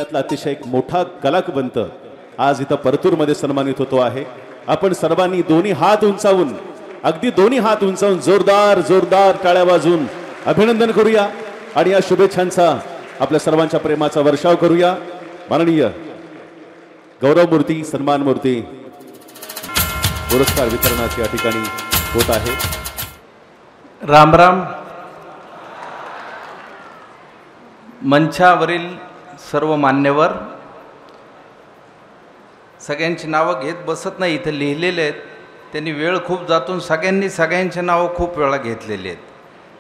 क्षेत्रातला अतिशय एक मोठा कलावंत आज इथं परतूरमध्ये सन्मानित होतो आहे। आपण सर्वांनी दोन्ही हात उंचावून, अगदी दोन्ही हात उंचावून जोरदार जोरदार टाळ्या वाजवून अभिनंदन करूया आणि या शुभेच्छांचा आपल्या सर्वांच्या प्रेमाचा वर्षाव करूया। माननीय गौरव मूर्ती, सन्मान मूर्ती पुरस्कार वितरणाची या ठिकाणी होत आहे। राम राम। मंचावरील सर्व मान्यवर, सगळ्यांची नावं घेत बसत नाही, इथे लिहिलेले आहेत, त्यांनी वेळ खूप जातून सगळ्यांनी सगळ्यांची नावं खूप वेळा घेतलेली आहेत,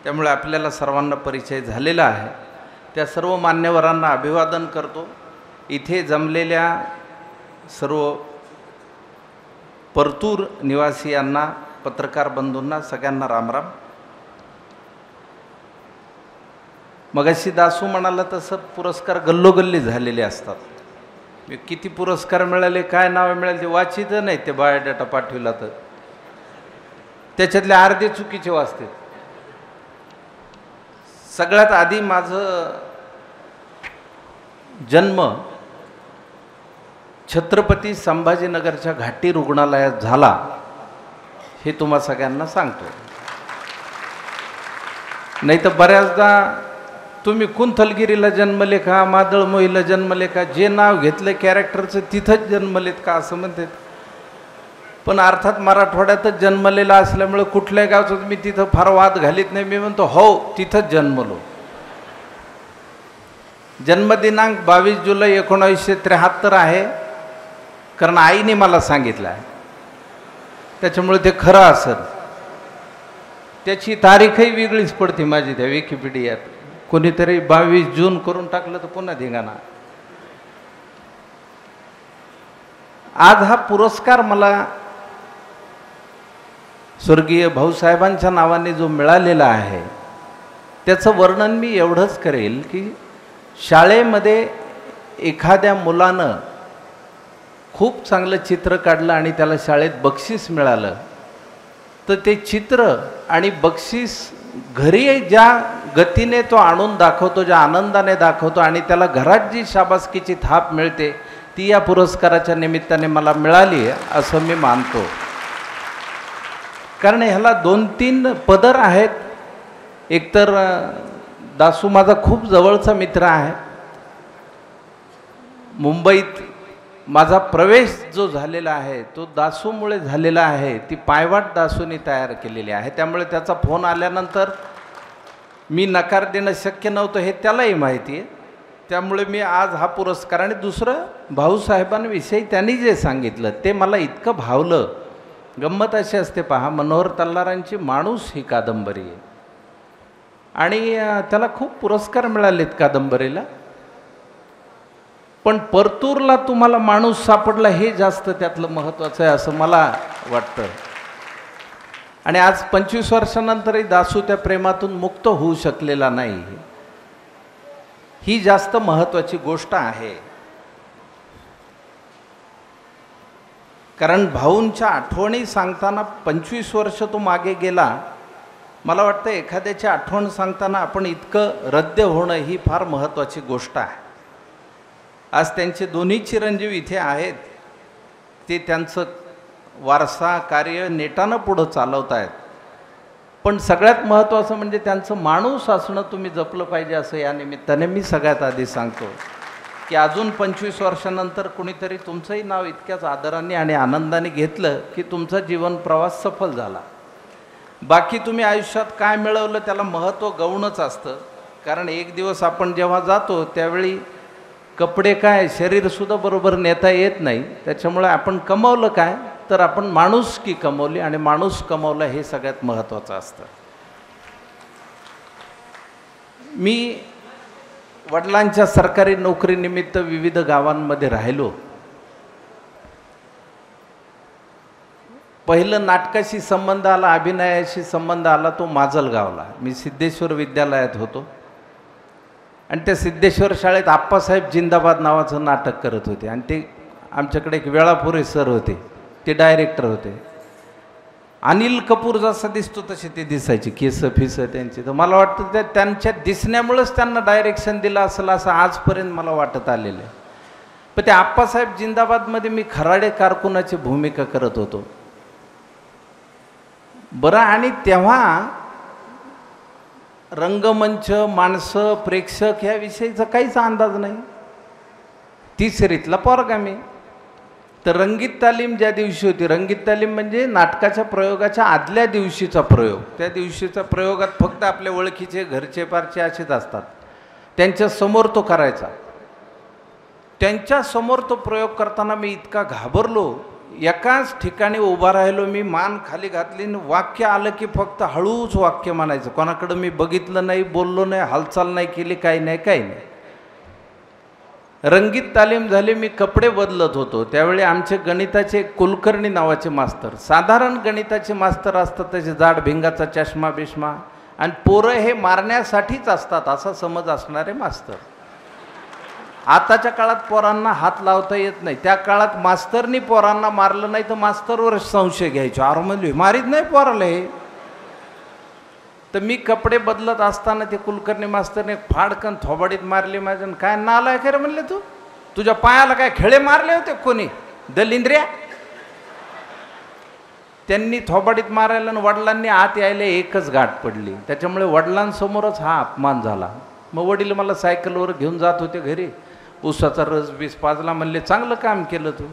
त्यामुळे आपल्याला सर्वांना परिचय झालेला आहे। त्या सर्व मान्यवरांना अभिवादन करतो। इथे जमलेल्या सर्व परतूर निवासियांना, पत्रकार बंधूंना सगळ्यांना रामराम। मगाशी दासू म्हणाला तसं पुरस्कार गल्लोगल्ली झालेले असतात। किती पुरस्कार मिळाले, काय नाव मिळाले ते वाचित नाही, ते बायोडाटा पाठविला तर त्याच्यातले अर्धे चुकीचे वाचते। सगळ्यात आधी माझं जन्म छत्रपती संभाजीनगरच्या घाटी रुग्णालयात झाला हे तुम्हा सगळ्यांना सांगतो। नाही तर बऱ्याचदा तुम्ही कुंथलगिरीला जन्मले का, मादळमोहीला जन्मले का, जे नाव घेतलं कॅरेक्टरचं तिथंच जन्मलेत का असं म्हणतात। पण अर्थात मराठवाड्यातच जन्मलेला असल्यामुळे कुठल्याही गावचं मी तिथं फार वाद घालीत नाही, मी म्हणतो हो तिथंच जन्मलो। जन्मदिनांक 22 जुलै 1973 आहे, कारण आईने मला सांगितलं आहे, त्याच्यामुळे ते खरं असेल। त्याची तारीखही वेगळीच पडते माझी त्या विकिपीडियात, कोणीतरी 22 जून करून टाकलं तर पुन्हा धिंगाणा। आज हा पुरस्कार मला स्वर्गीय भाऊसाहेबांच्या नावाने जो मिळालेला आहे त्याचं वर्णन मी एवढंच करेल की शाळेमध्ये एखाद्या मुलानं खूप चांगलं चित्र काढलं आणि त्याला शाळेत बक्षीस मिळालं, तर ते चित्र आणि बक्षीस घरी ज्या गतीने तो आणून दाखवतो, ज्या आनंदाने दाखवतो आणि त्याला घरात जी शाबासकीची थाप मिळते ती या पुरस्काराच्या निमित्ताने मला मिळाली असं मी मानतो। कारण ह्याला 2-3 पदर आहेत। एकतर दासू माझा खूप जवळचा मित्र आहे, मुंबईत माझा प्रवेश जो झालेला आहे तो दासूमुळे झालेला आहे, ती पायवाट दासूने तयार केलेली आहे, त्यामुळे त्याचा फोन आल्यानंतर मी नकार देणं शक्य नव्हतं हे त्यालाही माहिती आहे। त्यामुळे मी आज हा पुरस्कार, आणि दुसरं भाऊसाहेबांविषयी त्यांनी जे सांगितलं ते मला इतकं भावलं। गंमत अशी असते पहा, मनोहर तल्लारांची माणूस ही कादंबरी आहे आणि त्याला खूप पुरस्कार मिळालेत कादंबरीला, पण परतूरला तुम्हाला माणूस सापडला हे जास्त त्यातलं महत्त्वाचं आहे असं मला वाटतं। आणि आज 25 वर्षानंतरही दासू त्या प्रेमातून मुक्त होऊ शकलेला नाही, ही जास्त महत्त्वाची गोष्ट आहे। कारण भाऊंच्या आठवणी सांगताना 25 वर्ष तो मागे गेला, मला वाटतं एखाद्याची आठवण सांगताना आपण इतकं रद्द होणं ही फार महत्त्वाची गोष्ट आहे। आज त्यांचे दोन्ही चिरंजीव इथे आहेत, ते त्यांचं वारसा कार्य नेटानं पुढं चालवत आहेत, पण सगळ्यात महत्त्वाचं म्हणजे त्यांचं माणूस असणं तुम्ही जपलं पाहिजे असं या निमित्ताने मी सगळ्यात आधी सांगतो की अजून 25 वर्षानंतर कुणीतरी तुमचंही नाव इतक्याच आदराने आणि आनंदाने घेतलं की तुमचा जीवन प्रवास सफल झाला। बाकी तुम्ही आयुष्यात काय मिळवलं त्याला महत्त्व गौणच असतं, कारण एक दिवस आपण जेव्हा जातो त्यावेळी कपडे काय, शरीरसुद्धा बरोबर नेता येत नाही, त्याच्यामुळे आपण कमवलं काय तर आपण माणुसकी कमवली, आणि माणूस कमवलं हे सगळ्यात महत्त्वाचं असतं। मी वडिलांच्या सरकारी नोकरीनिमित्त विविध गावांमध्ये राहिलो। पहिलं नाटकाशी संबंध आला, अभिनयाशी संबंध आला तो माजलगावला। मी सिद्धेश्वर विद्यालयात होतो आणि त्या सिद्धेश्वर शाळेत आप्पासाहेब जिंदाबाद नावाचं नाटक करत होते, आणि ते आमच्याकडे एक वेळापुरे सर होते, ते डायरेक्टर होते। अनिल कपूर जसा दिसतो तसे ते दिसायचे, केस फिस त्यांचे. तर मला वाटतं त्यांच्या दिसण्यामुळेच त्यांना डायरेक्शन दिलं असेल असं आजपर्यंत मला वाटत आलेलं आहे. पण ते आप्पासाहेब जिंदाबादमध्ये मी खराडे कारकुनाची भूमिका करत होतो बरं. आणि तेव्हा रंगमंच, माणसं, प्रेक्षक ह्याविषयीचा काहीच अंदाज नाही. तिसरीतला पोरगा मी. तर रंगीत तालीम ज्या दिवशी होती, रंगीत तालीम म्हणजे नाटकाच्या प्रयोगाच्या आदल्या दिवशीचा प्रयोग. त्या दिवशीच्या प्रयोगात फक्त आपल्या ओळखीचे, घरचे पारचे असेच असतात, त्यांच्या समोर तो करायचा. त्यांच्या समोर तो प्रयोग करताना मी इतका घाबरलो, एकाच ठिकाणी उभा राहिलो मी, मान खाली घातली, वाक्य आलं की फक्त हळूच वाक्य म्हणायचं. कोणाकडं मी बघितलं नाही, बोललो नाही, हालचाल नाही केली, काही नाही, काही नाही. रंगीत तालीम झाली. मी कपडे बदलत होतो. त्यावेळी आमचे गणिताचे कुलकर्णी नावाचे मास्तर, साधारण गणिताचे मास्तर असतात त्याचे जाड भिंगाचा चष्मा बिष्मा, आणि पोरं हे मारण्यासाठीच असतात असा समज असणारे मास्तर. आताच्या काळात पोरांना हात लावता येत नाही. त्या काळात मास्तरनी पोरांना मारलं नाही तर मास्तरवर संशय घ्यायचो, अरे म्हणजे मारीत नाही पोराला हे. तर मी कपडे बदलत असताना ते कुलकर्णी मास्तरने फाडकन थोबाडीत मारली माझ्या. काय नालायक आहे रे म्हणले तू, तुझ्या पायाला काय खेळे मारले होते कोणी दलिंद्र्या? त्यांनी थोबाडीत मारायला आणि वडिलांनी आत यायला एकच गाठ पडली. त्याच्यामुळे वडिलांसमोरच हा अपमान झाला. मग वडील मला सायकलवर घेऊन जात होते घरी, उसाचा रस बीस पाजला. म्हणले चांगलं काम केलं तू.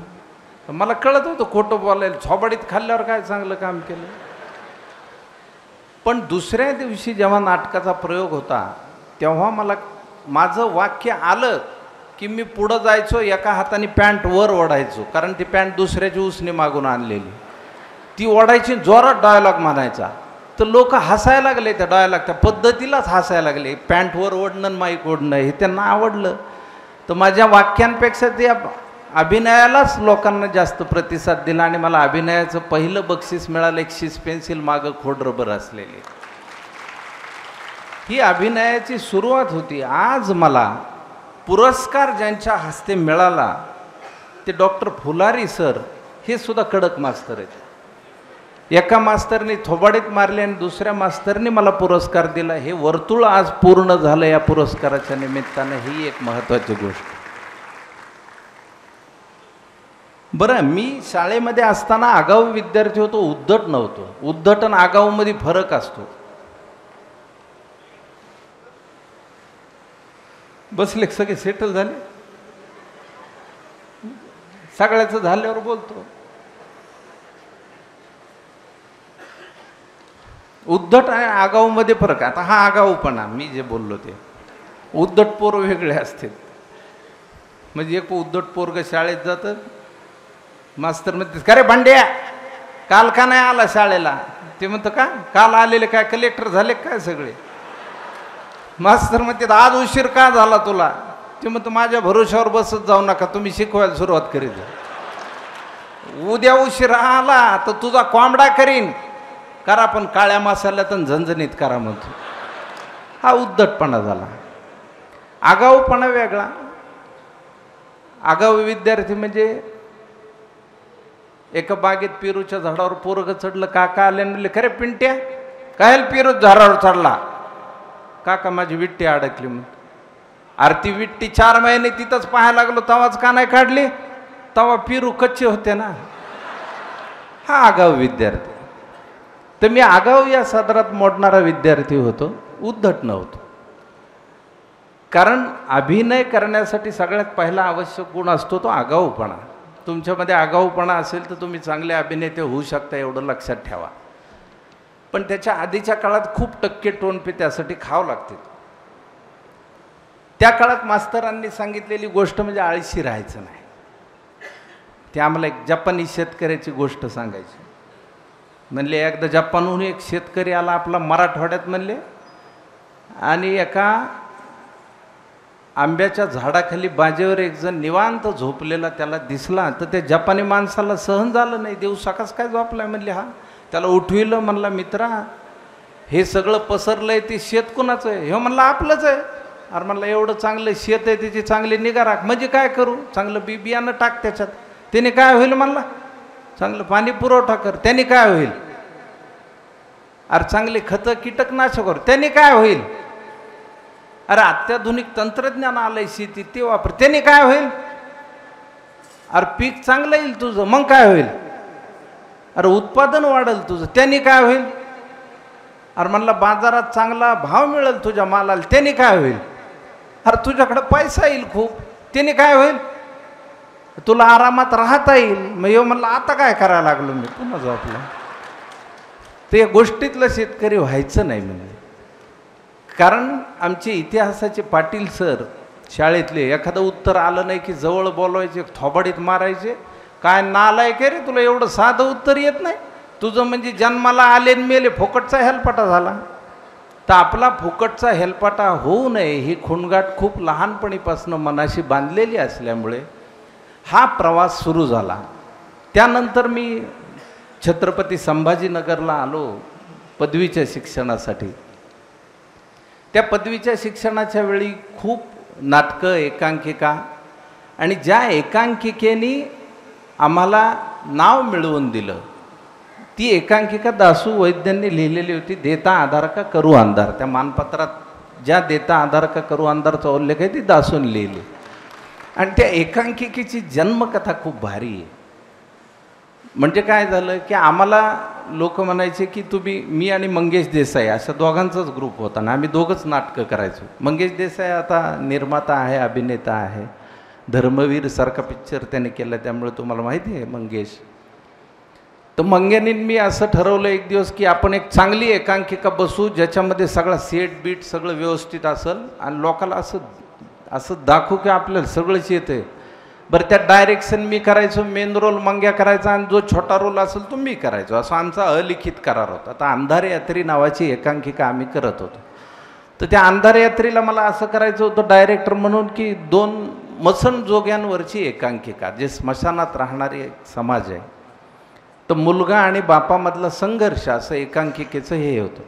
मला कळत होतं खोटं बोलायला, थोबाडीत खाल्ल्यावर काय चांगलं काम केलं. पण दुसऱ्या दिवशी जेव्हा नाटकाचा प्रयोग होता तेव्हा मला माझं वाक्य आलं की मी पुढं जायचो, एका हाताने पॅन्ट वर ओढायचो, कारण ती पॅन्ट दुसऱ्याची उसने मागून आणलेली, ती ओढायची, जोरात डायलॉग म्हणायचा. तर लोक हसायला लागले त्या डायलॉग, त्या पद्धतीलाच हसायला लागले. पॅन्ट वर ओढणं माईक ओढणं हे त्यांना आवडलं. तर माझ्या वाक्यांपेक्षा ते अभिनयालाच लोकांना जास्त प्रतिसाद दिला आणि मला अभिनयाचं पहिलं बक्षीस मिळालं, एक शीस पेन्सिल मागं खोड रबर असलेली. ही अभिनयाची सुरुवात होती. आज मला पुरस्कार ज्यांच्या हस्ते मिळाला ते डॉक्टर फुलारी सर, हे सुद्धा कडक मास्तर आहेत. एका मास्तरनी थोबाडीत मारले आणि दुसऱ्या मास्तरनी मला पुरस्कार दिला. हे वर्तुळ आज पूर्ण झालं या पुरस्काराच्या निमित्तानं. ही एक महत्त्वाची गोष्ट. बरं, मी शाळेमध्ये असताना आगाऊ विद्यार्थी होतो, उद्धट नव्हतो. उद्धट आणि आगाऊमध्ये फरक असतो. बसले सगळे सेटल झाले, सगळ्याचं झाल्यावर बोलतो. उद्धट आणि आगाऊमध्ये फरक. आता हा आगाऊपणा मी जे बोललो ते, उद्धट पोर वेगळे असते. म्हणजे एक उद्धट पोरग शाळेत जातं, मास्तर म्हणते का रे भांड्या काल का नाही आला शाळेला? ते म्हणतं का काल आलेले काय कलेक्टर झाले काय सगळे? मास्तर म्हणते आज उशीर का झाला तुला? ते म्हणतं माझ्या भरोश्यावर बसत जाऊ नका, तुम्ही शिकवायला सुरुवात करीत जा. उद्या उशीर आला तर तुझा कोंबडा करीन. करा पण काळ्या मसाल्यात झणझणीत करा म्हणतो. हा उद्धटपणा झाला. आगाऊपणा वेगळा. आगाऊ विद्यार्थी म्हणजे एका बागेत पेरूच्या झाडावर पोरग चढलं, काका आले म्हणले खरे पिंट्या काय पेरू झाडावर चढला? काका माझी विट्टी अडकली म्हणून. अरे ती विट्टी 4 महिने तिथंच पाहायला लागलो तवाच का नाही काढली? तवा पेरू कच्चे होते ना. हा आगाऊ विद्यार्थी. तर मी आगाऊ या सदरात मोडणारा विद्यार्थी होतो, उद्धट नव्हतो. कारण अभिनय करण्यासाठी सगळ्यात पहिला आवश्यक गुण असतो तो आगाऊपणा. तुमच्यामध्ये आगाऊपणा असेल तर तुम्ही चांगले अभिनेते होऊ शकता, एवढं लक्षात ठेवा. पण त्याच्या आधीच्या काळात खूप टक्के टोनपे त्यासाठी खावं लागते. त्या काळात मास्तरांनी सांगितलेली गोष्ट म्हणजे आळशी राहायचं नाही. ते आम्हाला एक जपानी शेतकऱ्याची गोष्ट सांगायची. म्हणले एकदा जपानहून एक शेतकरी आला आपला मराठवाड्यात म्हणले, आणि एका आंब्याच्या झाडाखाली बाजेवर एक जण निवांत झोपलेला त्याला दिसला. तर त्या जपानी माणसाला सहन झालं नाही. दिवसा कसं काय झोपलाय म्हणले हा. त्याला उठविलं, म्हणला मित्रा हे सगळं पसरलंय ते शेत कुणाचं आहे? हे म्हणलं आपलंच आहे. अरे म्हणलं एवढं चांगलं शेत आहे त्याची चांगली निगा राख. म्हणजे काय करू? चांगलं बियाणं टाक त्याच्यात. त्याने काय होईल? म्हणला चांगलं पाणी पुरवठा कर, त्याने काय होईल? अरे चांगले खतं कीटकनाशक वर, त्याने काय होईल? अरे अत्याधुनिक तंत्रज्ञान आलंय शेतीत, ते वापर, त्याने काय होईल? अरे पीक चांगलं येईल तुझं, मग काय होईल? अरे उत्पादन वाढेल तुझं, त्याने काय होईल? अरे म्हणला बाजारात चांगला भाव मिळेल तुझ्या मालाला, त्याने काय होईल? अरे तुझ्याकडे पैसा येईल खूप, त्याने काय होईल? तुला आरामात राहता येईल. मग येऊ म्हणलं आता काय करायला लागलो मी, पुन्हा झोपला. ते गोष्टीतलं शेतकरी व्हायचं नाही म्हणजे. कारण आमचे इतिहासाचे पाटील सर शाळेतले, एखादं उत्तर आलं नाही की जवळ बोलवायचे, थोबाडीत मारायचे. काय नालायक आहे रे, तुला एवढं साधं उत्तर येत नाही? तुझं म्हणजे जन्माला आले न मेले फुकटचा हेलपाटा झाला. तर आपला फुकटचा हेलपाटा होऊ नये ही खुणगाट खूप लहानपणीपासून मनाशी बांधलेली असल्यामुळे हा प्रवास सुरू झाला. त्यानंतर मी छत्रपती संभाजीनगरला आलो पदवीच्या शिक्षणासाठी. त्या पदवीच्या शिक्षणाच्या वेळी खूप नाटकं, एकांकिका, आणि ज्या एकांकिकेने आम्हाला नाव मिळवून दिलं ती एकांकिका दासू वैद्यांनी लिहिलेली होती, देता आधार का करू अंधार. त्या मानपत्रात ज्या देता आधार का करू अंधारचा उल्लेख आहे ती दासून लिहिली. आणि त्या एकांकिकेची जन्मकथा खूप भारी आहे. म्हणजे काय झालं की आम्हाला लोक म्हणायचे की तुम्ही, मी आणि मंगेश देसाई अशा दोघांचाच ग्रुप होता ना, आम्ही दोघंच नाटकं करायचो. मंगेश देसाई आता निर्माता आहे, अभिनेता आहे, धर्मवीर सारखा पिक्चर त्याने केला, त्यामुळे तुम्हाला माहिती आहे मंगेश. तर मंग्याने मी असं ठरवलं एक दिवस की आपण एक चांगली एकांकिका बसू ज्याच्यामध्ये सगळा सेट बीट सगळं व्यवस्थित असेल आणि लोकांना असं दाखवू की आपल्याला सगळंच येतं आहे. बरं, त्या डायरेक्शन मी करायचो, मेन रोल मंग्या करायचा, आणि जो छोटा रोल असेल तो मी करायचो. असं आमचा अलिखित करार होता. आता अंधारे यात्री नावाची एकांकिका आम्ही करत होतो. तर त्या अंधारे यात्रीला मला असं करायचं होतं डायरेक्टर म्हणून की 2 मसणजोग्यांवरची एकांकिका, जे स्मशानात राहणारी एक समाज आहे, तर मुलगा आणि बापामधला संघर्ष, असं एकांकिकेचं हे होतं.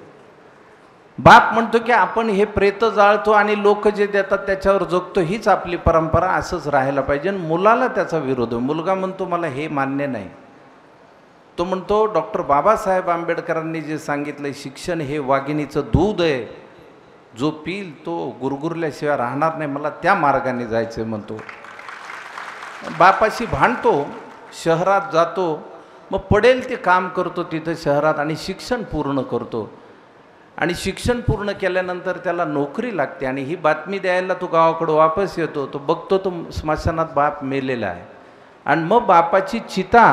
बाप म्हणतो की आपण हे प्रेत जाळतो आणि लोक जे देतात त्याच्यावर जगतो, हीच आपली परंपरा, असंच राहायला पाहिजे. मुलाला त्याचा विरोध आहे. मुलगा म्हणतो मला हे मान्य नाही. तो म्हणतो डॉक्टर बाबासाहेब आंबेडकरांनी जे सांगितलं, शिक्षण हे वाघिणीचं दूध आहे, जो पिल तो गुरगुरल्याशिवाय राहणार नाही, मला त्या मार्गाने जायचं आहे म्हणतो. बापाशी भांडतो, शहरात जातो, मग पडेल ते काम करतो तिथं शहरात आणि शिक्षण पूर्ण करतो. आणि शिक्षण पूर्ण केल्यानंतर त्याला नोकरी लागते आणि ही बातमी द्यायला तो गावाकडं वापस येतो. तो बघतो तो स्मशानात बाप मेलेला आहे. आणि मग बापाची चिता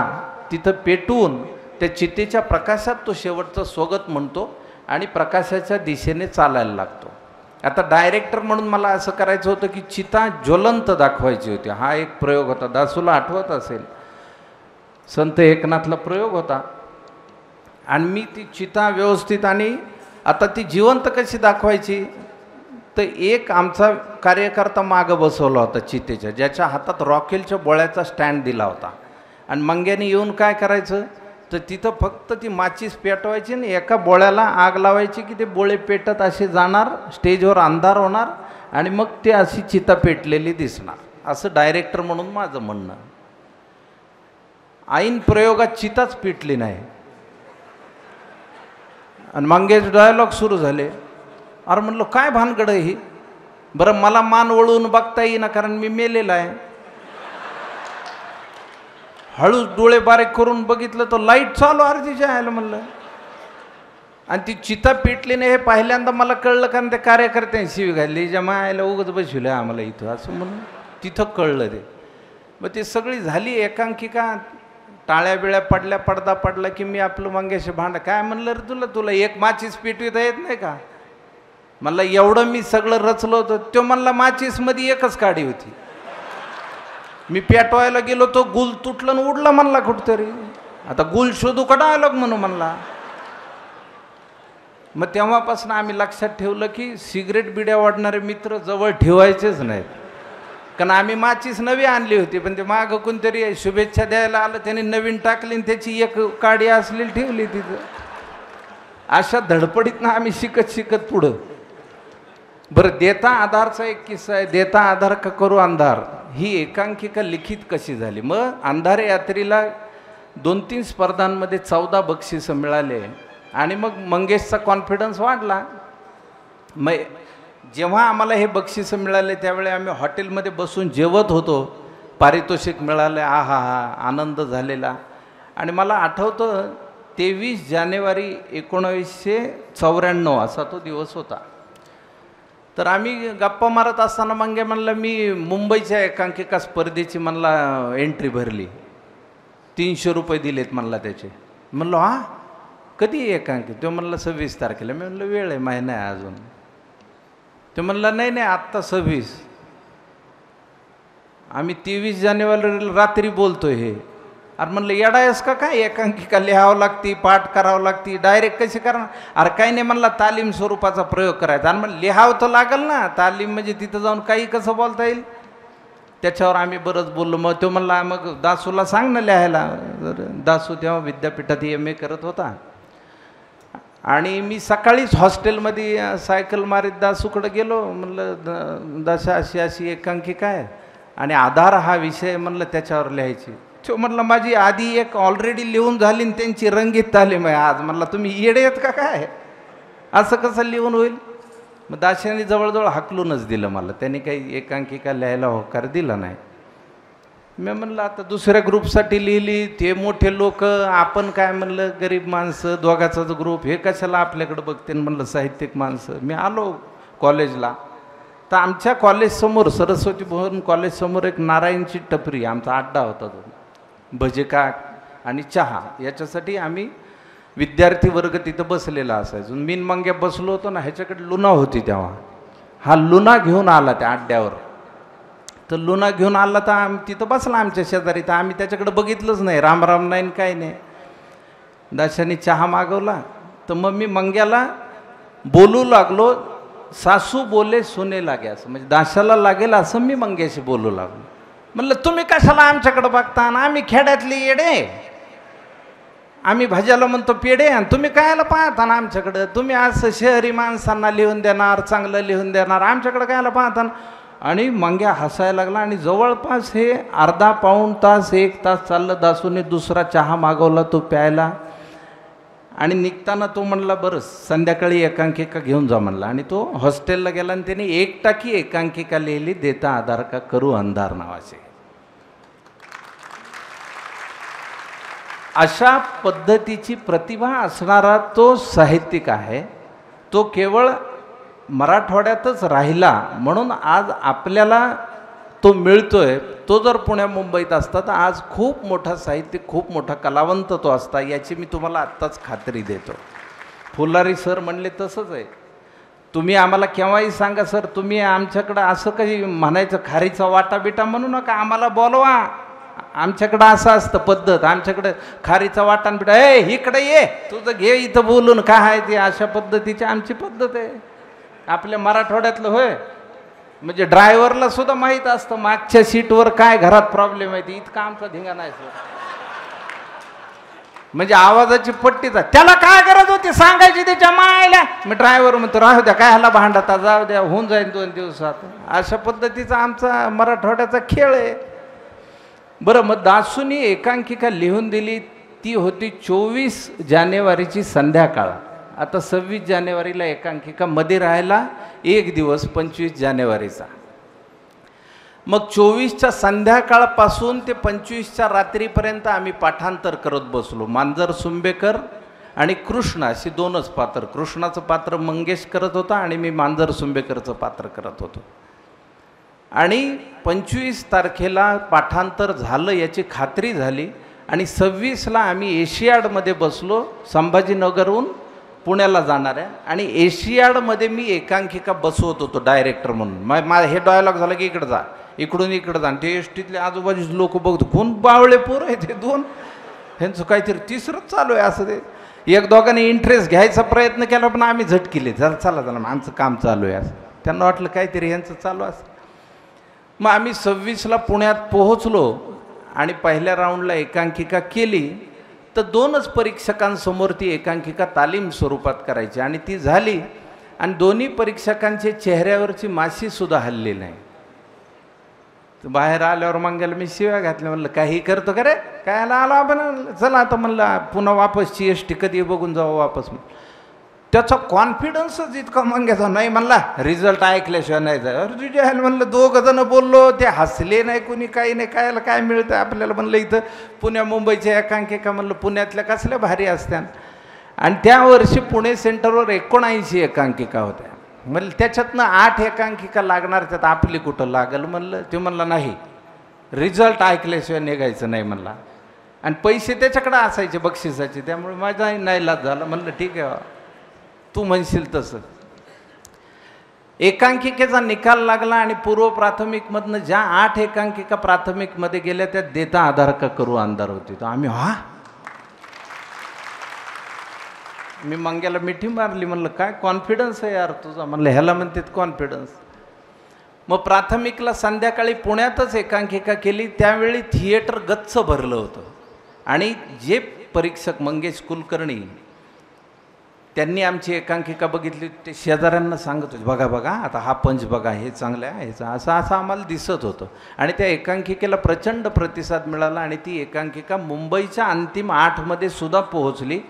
तिथं पेटवून त्या चितेच्या प्रकाशात तो शेवटचं स्वगत म्हणतो आणि प्रकाशाच्या दिशेने चालायला लागतो. आता डायरेक्टर म्हणून मला असं करायचं होतं की चिता ज्वलंत दाखवायची होती. हा एक प्रयोग होता, दासूला आठवत असेल, संत एकनाथला प्रयोग होता. आणि मी ती चिता व्यवस्थित, आणि आता ती जिवंत कशी दाखवायची, तर एक आमचा कार्यकर्ता मागं बसवला होता चितेच्या, ज्याच्या हातात रॉकेलच्या बोळ्याचा स्टँड दिला होता. आणि मंग्याने येऊन काय करायचं, तर तिथं फक्त ती माचीस पेटवायची आणि एका बोळ्याला आग लावायची की ते बोळे पेटत असे जाणार, स्टेजवर अंधार होणार आणि मग ते अशी चिता पेटलेली दिसणार, असं डायरेक्टर म्हणून माझं म्हणणं. ऐन प्रयोगात चिताच पेटली नाही आणि मंगेश डायलॉग सुरू झाले. अरे म्हणलं काय भानगड आहे ही? बरं, मला मान वळवून बघता येईना कारण मी मेलेला आहे. हळूच डोळे बारीक करून बघितलं तर लाईट चालू अर्धीच्या आहे म्हणलं. आणि ती चिता पेटली नाही हे पहिल्यांदा मला कळलं, कारण त्या कार्यकर्त्यांनी शिवी घातली, जमा आयला उगत बसवलं आम्हाला इथं, असं म्हणून तिथं कळलं ते. मग ती सगळी झाली एकांकिका, टाळ्या बिळ्या पडल्या, पडदा पडला की मी आपलं मंगेश भांड, काय म्हणलं रे तुला एक माचीस पेटविता येत नाही का? म्हणलं एवढं मी सगळं रचलं होतं. तो म्हणला माचीसमध्ये एकच काडी होती, मी पेटवायला गेलो तो गुल तुटलं आणि उडला म्हणला कुठतरी. आता गुल शोधू का डायलॉग म्हणू म्हणला. मग तेव्हापासून आम्ही लक्षात ठेवलं की सिगरेट बिड्या वाढणारे मित्र जवळ ठेवायचेच नाहीत. कारण आम्ही माचीस नवी आणली होती, पण ते मागं कोणतरी शुभेच्छा द्यायला आलं, त्याने नवीन टाकली आणि त्याची एक काडी असलेली ठेवली तिथं. अशा धडपडीतनं आम्ही शिकत पुढं. बरं, देता आधारचा एक किस्सा आहे. देता आधार का करू अंधार ही एकांकिका लिखित कशी झाली. मग अंधारे यात्रेला 2-3 स्पर्धांमध्ये 14 बक्षिसं मिळाले. आणि मग मंगेशचा कॉन्फिडन्स वाढला. मग जेव्हा आम्हाला हे बक्षीस मिळाले त्यावेळी आम्ही हॉटेलमध्ये बसून जेवत होतो. पारितोषिक मिळाले, आहा हा आनंद झालेला. आणि मला आठवतं 23 जानेवारी 1994 असा तो दिवस होता. तर आम्ही गप्पा मारत असताना मंगे म्हणलं मी मुंबईच्या एकांकिका स्पर्धेची म्हणला एंट्री भरली, 300 रुपये दिलेत म्हणला त्याचे. म्हणलो हा कधी एकांकिका? तो म्हणला 26 तारखेला. मी म्हणलं वेळ आहे, महिना आहे अजून. तो म्हणला नाही नाही आत्ता 26. आम्ही 23 जानेवारी रात्री बोलतोय हे. अरे म्हणलं येडा आहेस का काय? एकांकिका लिहावं लागती, पाठ करावं लागती, डायरेक्ट कशी करणार? अरे काही नाही म्हणला, तालीम स्वरूपाचा प्रयोग करायचा. आणि म्हणलं लिहावं तर लागेल ना, तालीम म्हणजे तिथं जाऊन काही कसं बोलता येईल. त्याच्यावर आम्ही बरंच बोललो. मग तो म्हणला मग दासूला सांग ना लिहायला. दासू तेव्हा विद्यापीठात MA करत होता. आणि मी सकाळीच हॉस्टेलमध्ये सायकल मारीत दासूकडे गेलो. म्हणलं दासा अशी अशी एकांकिका आहे आणि आधार हा विषय म्हणलं त्याच्यावर लिहायची. तो म्हणलं माझी आधी एक ऑलरेडी लिहून झाली आणि त्यांची रंगीत तालीम आहे आज. म्हणलं तुम्ही येडे आहेत का काय, असं कसं लिहून होईल? मग दाशाने जवळजवळ हाकलूनच दिलं मला. त्यांनी काही एकांकिका लिहायला होकार दिला नाही. मी म्हणलं आता दुसऱ्या ग्रुपसाठी लिहिली, ते मोठे लोक, आपण काय म्हणलं गरीब माणसं, दोघाचाच ग्रुप, हे कशाला आपल्याकडं बघते. म्हणलं साहित्यिक माणसं. मी आलो कॉलेजला. तर आमच्या कॉलेजसमोर, सरस्वती भवन कॉलेजसमोर एक नारायणची टपरी, आमचा अड्डा होता तो. भजिका आणि चहा याच्यासाठी आम्ही विद्यार्थी वर्ग तिथं बसलेला असायचो. मी मंग्या बसलो होतो ना, ह्याच्याकडे लुना होती तेव्हा. हा लुना घेऊन आला त्या अड्ड्यावर. तर लुना घेऊन आला तर तिथं बसला आमच्या शेजारी. तर आम्ही त्याच्याकडे बघितलंच नाही, राम राम नाही काही नाही. दाशाने चहा मागवला. तर मग मी मंग्याला बोलू लागलो, सासू बोले सुने लागे, असं म्हणजे दाशाला लागेल असं मी मंग्याशी बोलू लागलो. म्हणलं तुम्ही कशाला आमच्याकडे बघता, आम्ही खेड्यातली येडे, आम्ही भाज्याला म्हणतो पेडे, आणि तुम्ही कायला पाहता ना आमच्याकडं? तुम्ही असं शहरी माणसांना लिहून देणार, चांगलं लिहून देणार, आमच्याकडं कायला पाहता? आणि मंग्या हसायला लागला. आणि जवळपास हे अर्धा पाऊण तास 1 तास चाललं. दासूने दुसरा चहा मागवला तो प्यायला. आणि निघताना तो म्हणला बरं संध्याकाळी एकांकिका घेऊन जा म्हणला. आणि तो हॉस्टेलला गेला आणि त्याने 1 टाकी एकांकिका लिहिली, देता आधार का करू अंधार नावाचे. अशा पद्धतीची प्रतिभा असणारा तो साहित्यिक आहे. तो केवळ मराठवाड्यातच राहिला म्हणून आज आपल्याला तो मिळतोय. तो जर पुण्या मुंबईत असता तर आज खूप मोठा साहित्यिक, खूप मोठा कलावंत तो असता, याची मी तुम्हाला आत्ताच खात्री देतो. फुलारी सर म्हणले तसंच आहे. तुम्ही आम्हाला केव्हाही सांगा सर, तुम्ही आमच्याकडं असं काही म्हणायचं खारीचा वाटा बिटा म्हणू नका, आम्हाला बोलवा. आमच्याकडं असं असतं पद्धत, आमच्याकडं खारीचा वाटा बिटा, इकडे ये तुझं घे इथं बोलून काय आहे ते, अशा पद्धतीची आमची पद्धत आहे. आपल्या मराठवाड्यातलं होय म्हणजे ड्रायव्हरला सुद्धा माहीत असतं मागच्या सीटवर काय घरात प्रॉब्लेम आहे, इतका आमचा धिंगा नाही सर. म्हणजे आवाजाची पट्टीचा त्याला काय गरज होती सांगायची त्याच्या मायला. मी ड्रायव्हर म्हणतो राहू द्या, काय ह्याला भांडता, जाऊ द्या होऊन जाईल 2 दिवसात. अशा पद्धतीचा आमचा मराठवाड्याचा खेळ आहे. बरं, मग दासूनी एकांकिका लिहून दिली, ती होती 24 जानेवारीची संध्याकाळ. आता 26 जानेवारीला एकांकिका, मध्ये राहायला 1 दिवस 25 जानेवारीचा. मग 24च्या संध्याकाळपासून ते 25च्या रात्रीपर्यंत आम्ही पाठांतर करत बसलो. मांजर सुंबेकर आणि कृष्ण अशी 2च पात्र. कृष्णाचं पात्र मंगेश करत होता आणि मी मांजर सुंबेकरचं पात्र करत होतो. आणि 25 तारखेला पाठांतर झालं याची खात्री झाली. आणि 26ला आम्ही एशियाडमध्ये बसलो, संभाजीनगरहून पुण्याला जाणार आहे. आणि एशियाडमध्ये मी एकांकिका बसवत होतो डायरेक्टर म्हणून. हे डायलॉग झालं की इकडं जा, इकडून इकडं जा. ते एसटीतले आजूबाजूचे लोक बघतो, कोण बावळे पोरं आहे ते 2, ह्यांचं काहीतरी तिसरंच चालू आहे असं. ते 1-2 इंटरेस्ट घ्यायचा प्रयत्न केला पण आम्ही झटकिले, चला चला आमचं काम चालू आहे असं. त्यांना वाटलं काहीतरी ह्यांचं चालू असं. मग आम्ही 26ला पुण्यात पोहोचलो आणि पहिल्या राऊंडला एकांकिका केली. तर 2च परीक्षकांसमोर ती एकांकिका तालीम स्वरूपात करायची आणि ती झाली. आणि दोन्ही परीक्षकांचे चेहऱ्यावरची माशीसुद्धा हलली नाही. बाहेर आल्यावर मंग्याला मी शिव्या घातल्या. म्हणलं काही करतो का रे, काय आलो आपण, चला आता म्हणलं पुन्हा वापस GST कधी बघून जाऊ वापस. त्याचा कॉन्फिडन्सच इतका मंग्याचा नाही. म्हणला रिझल्ट ऐकल्याशिवाय नाही जाय. अरे तुझ्या ह्याला म्हणलं 2 जण बोललो, ते हसले नाही कुणी, काही नाही, कायला काय मिळतं आपल्याला. म्हणलं इथं पुण्या मुंबईच्या एकांकिका म्हणलं पुण्यातल्या कसल्या भारी असत्या. आणि त्या वर्षी पुणे सेंटरवर 79 एकांकिका होत्या. म्हणलं त्याच्यातनं 8 एकांकिका लागणार, त्यात आपली कुठं लागल. म्हणलं ते म्हणला नाही, रिझल्ट ऐकल्याशिवाय निघायचं नाही म्हणला. आणि पैसे त्याच्याकडे असायचे बक्षिसाचे, त्यामुळे माझा नाईलाज झाला. म्हणलं ठीक आहे तू म्हणशील तसं. एकांकिकेचा निकाल लागला आणि पूर्व प्राथमिकमधनं ज्या 8 एकांकिका प्राथमिकमध्ये गेल्या त्या देता आधार का करू अंधार होती. तर आम्ही मी मंग्याला मिठी मारली. म्हणलं काय कॉन्फिडन्स आहे यार तुझा. म्हणलं ह्याला म्हणतात कॉन्फिडन्स. मग प्राथमिकला संध्याकाळी पुण्यातच एकांकिका केली. त्यावेळी थिएटर गच्च भरलं होतं. आणि जे परीक्षक मंगेश कुलकर्णी त्यांनी आमची एकांकिका बघितली, ते शेजाऱ्यांना सांगत होते बघा बघा आता हा पंच बघा, हे चांगलं आहे, ह्याचं असं आम्हाला दिसत होतं. आणि त्या एकांकिकेला प्रचंड प्रतिसाद मिळाला. आणि ती एकांकिका मुंबईच्या अंतिम 8मध्ये सुद्धा पोहोचली.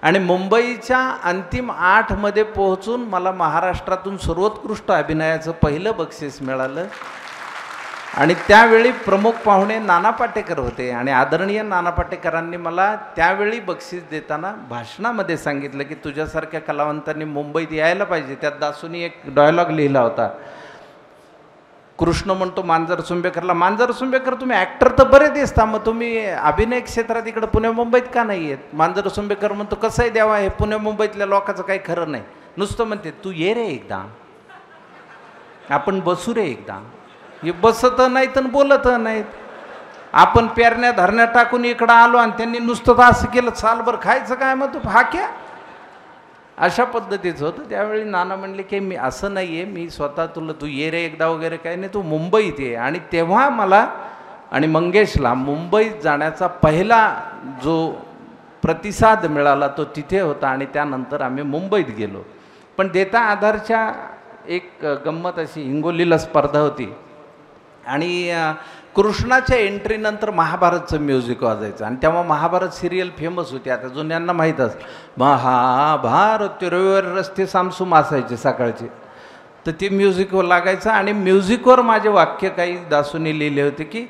आणि मुंबईच्या अंतिम 8मध्ये पोहोचून मला महाराष्ट्रातून सर्वोत्कृष्ट अभिनयाचं पहिलं बक्षीस मिळालं. आणि त्यावेळी प्रमुख पाहुणे नाना पाटेकर होते. आणि आदरणीय नाना पाटेकरांनी मला त्यावेळी बक्षीस देताना भाषणामध्ये सांगितलं की तुझ्यासारख्या कलावंतांनी मुंबईत यायला पाहिजे. त्यात दासूनी एक डायलॉग लिहिला होता. कृष्ण म्हणतो मांजर सुंबेकरला, मांजर सुंबेकर तुम्ही ॲक्टर तर बरे दिसता, मग तुम्ही अभिनय क्षेत्रात इकडं पुणे मुंबईत का नाही आहेत. मांजर सुंबेकर म्हणतो कसं आहे देवा, हे पुणे मुंबईतल्या लोकांचं काही खरं नाही. नुसतं म्हणते तू ये रे एकदा, आपण बसू रे एकदा. हे बसत नाहीत आणि बोलत नाहीत. आपण पेरण्या धरण्या टाकून इकडं आलो आणि त्यांनी नुसतं असं केलं, सालभर खायचं काय मग तू फाक्या. अशा पद्धतीचं होतं. त्यावेळी नाना म्हणले की मी असं नाही आहे, मी स्वतः तुला तू ये रे एकदा वगैरे काही नाही, तू मुंबईत ये. आणि तेव्हा मला आणि मंगेशला मुंबईत जाण्याचा पहिला जो प्रतिसाद मिळाला तो तिथे होता. आणि त्यानंतर आम्ही मुंबईत गेलो. पण देता आधारच्या एक गंमत अशी, हिंगोलीला स्पर्धा होती आणि कृष्णाच्या एंट्रीनंतर महाभारतचं म्युझिक वाजायचं. आणि तेव्हा महाभारत सिरियल फेमस होती. आता जुन्यांना माहीत असं महाभारत रविवारी रस्ते सामसूम असायचे सकाळचे, तर ते म्युझिक लागायचं. आणि म्युझिकवर माझे वाक्य काही दासूने लिहिले होते की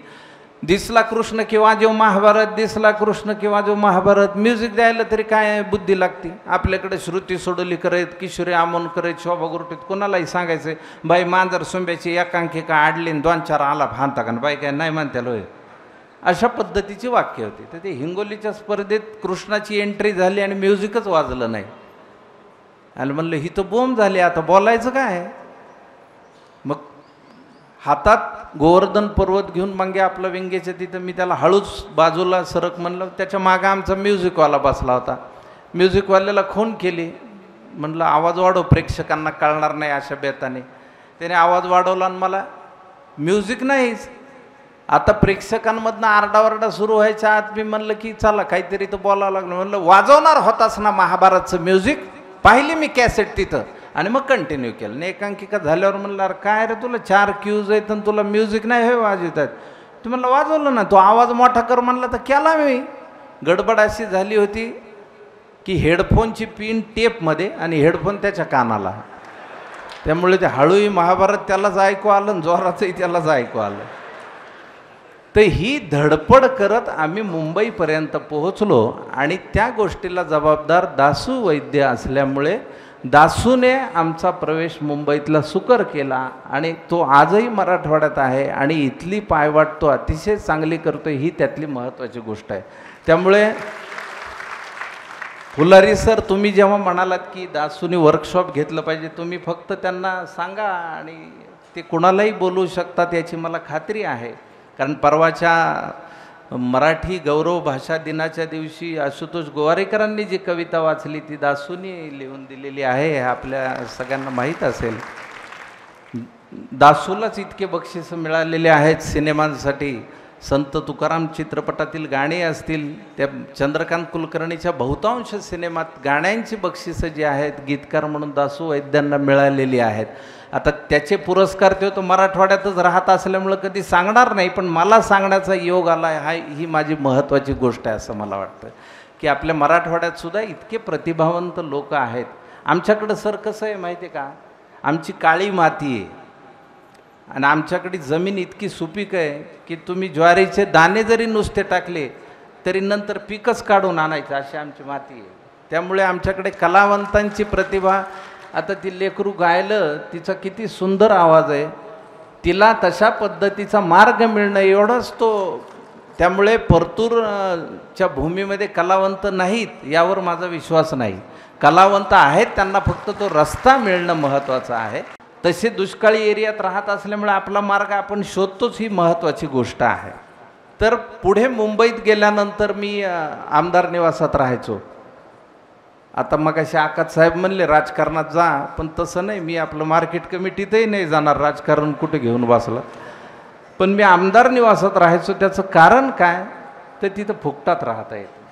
दिसला कृष्ण किंवा जो महाभारत, दिसला कृष्ण किंवा जो महाभारत. म्युझिक द्यायला तरी काय बुद्धी लागते. आपल्याकडे श्रुती सोडली करत, किशोरी आमोन करत, शोभा गुरुटीत कोणालाही सांगायचं बाई मांजर सुंब्याची एकांकिका आडली 2-4 आला फानता का, बाई काय नाही म्हणत्याल होय. अशा पद्धतीची वाक्य होती. तर ते हिंगोलीच्या स्पर्धेत कृष्णाची एंट्री झाली आणि म्युझिकच वाजलं नाही. आणि म्हणलं ही तर बोंब झाली, आता बोलायचं काय. मग हातात गोवर्धन पर्वत घेऊन मागे आपलं विंगेच्या तिथं मी त्याला हळूच बाजूला सरक म्हणलं. त्याच्या मागं आमचा म्युझिकवाला बसला होता. म्युझिकवाल्याला खून केली. म्हणलं आवाज वाढव, प्रेक्षकांना कळणार नाही अशा बेताने. त्याने आवाज वाढवला आणि मला म्युझिक नाहीच. आता प्रेक्षकांमधनं आरडाओरडा सुरू व्हायच्या आत मी म्हणलं की चला काहीतरी तर बोलावं लागलं. म्हणलं वाजवणार होतास ना महाभारतचं म्युझिक, पाहिली मी कॅसेट तिथं. आणि मग कंटिन्यू केलं. आणि एकांकिका झाल्यावर म्हणलं अरे काय रे तुला 4 क्यूज आहेत आणि तुला म्युझिक नाही हे वाजवत आहेत. तू म्हणलं वाजवलं ना, तो आवाज मोठा कर म्हणला तर केला मी. गडबड अशी झाली होती की हेडफोनची पिन टेपमध्ये आणि हेडफोन त्याच्या कानाला, त्यामुळे ते हळूही महाभारत त्यालाच ऐकू आलं आणि जोराचंही त्यालाच ऐकू आलं. तर ही धडपड करत आम्ही मुंबईपर्यंत पोहोचलो. आणि त्या गोष्टीला जबाबदार दासू वैद्य असल्यामुळे दासूने आमचा प्रवेश मुंबईतला सुकर केला. आणि तो आजही मराठवाड्यात आहे आणि इथली पायवाट तो अतिशय चांगली करतो, ही त्यातली महत्त्वाची गोष्ट आहे. त्यामुळे फुलारी सर, तुम्ही जेव्हा म्हणालात की दासूने वर्कशॉप घेतलं पाहिजे, तुम्ही फक्त त्यांना सांगा आणि ते कुणालाही बोलवू शकतात याची मला खात्री आहे. कारण परवाच्या मराठी गौरव भाषा दिनाच्या दिवशी आशुतोष गोवारीकरांनी जी कविता वाचली ती दासूनी लिहून दिलेली आहे, हे आपल्या सगळ्यांना माहीत असेल. दासूलाच इतके बक्षीस मिळालेले आहेत सिनेमांसाठी. संत तुकाराम चित्रपटातील गाणी असतील, त्या चंद्रकांत कुलकर्णीच्या बहुतांश सिनेमात गाण्यांची बक्षिसं जी आहेत गीतकार म्हणून दासू वैद्यांना मिळालेली आहेत. आता त्याचे पुरस्कार तो मराठवाड्यातच राहत असल्यामुळं कधी सांगणार नाही, पण मला सांगण्याचा योग आला आहे. ही माझी महत्त्वाची गोष्ट आहे असं मला वाटतं की आपल्या मराठवाड्यात सुद्धा इतके प्रतिभावंत लोक आहेत. आमच्याकडं सर कसं आहे माहिती आहे का, आमची काळी माती आहे आणि आमच्याकडे जमीन इतकी सुपीक आहे की तुम्ही ज्वारीचे दाणे जरी नुसते टाकले तरी नंतर पीकच काढून आणायचं, अशी आमची माती आहे. त्यामुळे आमच्याकडे कलावंतांची प्रतिभा, आता ती लेकरू गायलं, तिचा किती सुंदर आवाज आहे, तिला तशा पद्धतीचा मार्ग मिळणं एवढंच तो. त्यामुळे परतूरच्या भूमीमध्ये कलावंत नाहीत यावर माझा विश्वास नाही. कलावंत आहेत, त्यांना फक्त तो रस्ता मिळणं महत्त्वाचं आहे. तसे दुष्काळी एरियात राहत असल्यामुळे आपला मार्ग आपण शोधतोच, ही महत्त्वाची गोष्ट आहे. तर पुढे मुंबईत गेल्यानंतर मी आमदार निवासात राहायचो. आता मग असे आकात साहेब म्हणले राजकारणात जा, पण तसं नाही, मी आपलं मार्केट कमिटीतही नाही जाणार, राजकारण कुठे घेऊन बसला. पण मी आमदार निवासात राहायचो. त्याचं कारण काय, तर तिथं फुकटात राहता येतं.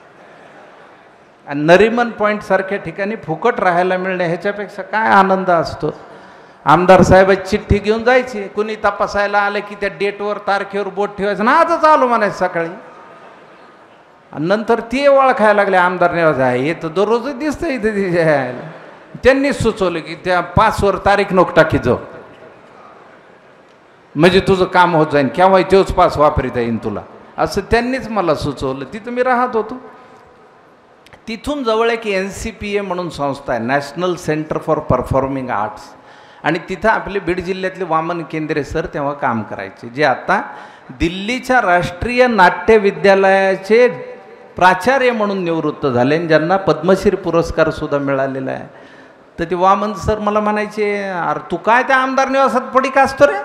आणि नरिमन पॉईंटसारख्या ठिकाणी फुकट राहायला मिळणे ह्याच्यापेक्षा काय आनंद असतो. आमदार साहेबाची चिठ्ठी घेऊन जायची, कुणी तपासायला आलं की त्या डेटवर तारखेवर बोट ठेवायचं ना, आजच आलो म्हणायचं सकाळी. आणि नंतर ते ओळखायला लागले आमदार निवास आहे, हे तर दररोजच दिसतं इथं तिथे. त्यांनीच सुचवलं की त्या पासवर तारीख नको टाकी जाऊ, म्हणजे तुझं काम होत जाईन, केव्हा तोच पास वापरता येईन तुला, असं त्यांनीच मला सुचवलं. तिथं मी राहत होतो. तिथून जवळ एक NCPA म्हणून संस्था आहे, national centre for performing arts, आणि तिथं आपले बीड जिल्ह्यातले वामन केंद्रे सर तेव्हा काम करायचे, जे आता दिल्लीच्या राष्ट्रीय नाट्य विद्यालयाचे प्राचार्य म्हणून निवृत्त झाले, ज्यांना पद्मश्री पुरस्कार सुद्धा मिळालेला आहे. तर ते वामन सर मला म्हणायचे, अरे तू काय त्या आमदार निवासात पडिक असतो रे,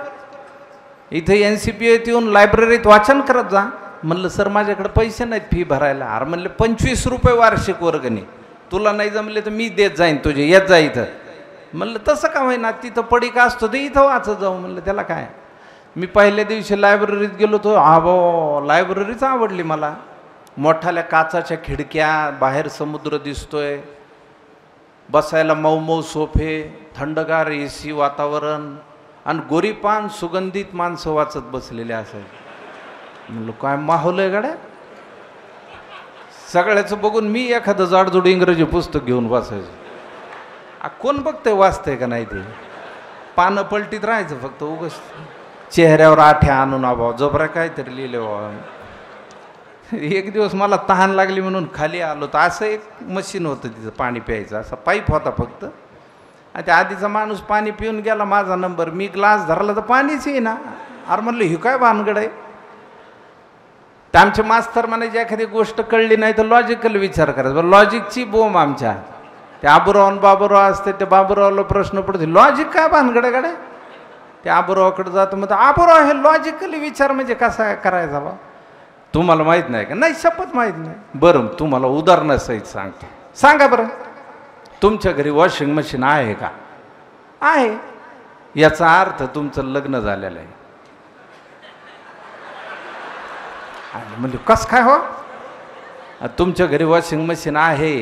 इथे NCPA येऊन लायब्ररीत वाचन करत जा. म्हणलं सर माझ्याकडे पैसे नाहीत फी भरायला. अरे म्हणले 25 रुपये वार्षिक वर्गणी, तुला नाही जमले तर मी देत जाईन तुझे, येत जा इथं. म्हणलं तसं का होईना, तिथं पडिका असतो तर इथं वाचत जाऊ. म्हणलं त्याला काय. मी पहिल्या दिवशी लायब्ररीत गेलो तो, बो लायब्ररीच आवडली मला. मोठाल्या काचाच्या खिडक्या, बाहेर समुद्र दिसतोय, बसायला मऊ मऊ सोफे, थंडगार AC वातावरण, आणि गोरीपान सुगंधित माणसं वाचत बसलेले असायचे. म्हणलं काय माहोल आहे गाड्या. सगळ्याचं बघून मी एखादं जाडजूड इंग्रजी पुस्तक घेऊन बसायचो. कोण बघतंय वाचतंय का नाही, ते पानं पलटीत राहायचं फक्त, उगाच चेहऱ्यावर आठ्या आणून आभाव जबरा काहीतरी लिहिले बाबा. एक दिवस मला तहान लागली म्हणून खाली आलो, तर असं एक मशीन होतं तिथं पाणी प्यायचं, असा पाईप होता फक्त. आणि त्या आधीचा माणूस पाणी पिऊन गेला, माझा नंबर, मी ग्लास धरला तर पाणीच येईना. अरे म्हणलं ही काय भानगड आहे. तर आमचे मास्तर म्हणायचे एखादी गोष्ट कळली नाही तर लॉजिकल विचार करायचा. लॉजिकची बोम आमच्या. ते आबुराव बाबुराव असते, त्या बाबुरावला प्रश्न पडतो, लॉजिक काय भानगड गाड्या. त्या आबुरावाकडे जातो, मग आबुराव हे लॉजिकली विचार म्हणजे कसा करायचा बा. तुम्हाला माहीत नाही का. नाही शपथ माहीत नाही. बरं तुम्हाला उदाहरणासहित सांगतो. सांगा बरं, तुमच्या घरी वॉशिंग मशीन आहे का. आहे. याचा अर्थ तुमचं लग्न झालेलं आहे. म्हणजे कस काय हो. तुमच्या घरी वॉशिंग मशीन आहे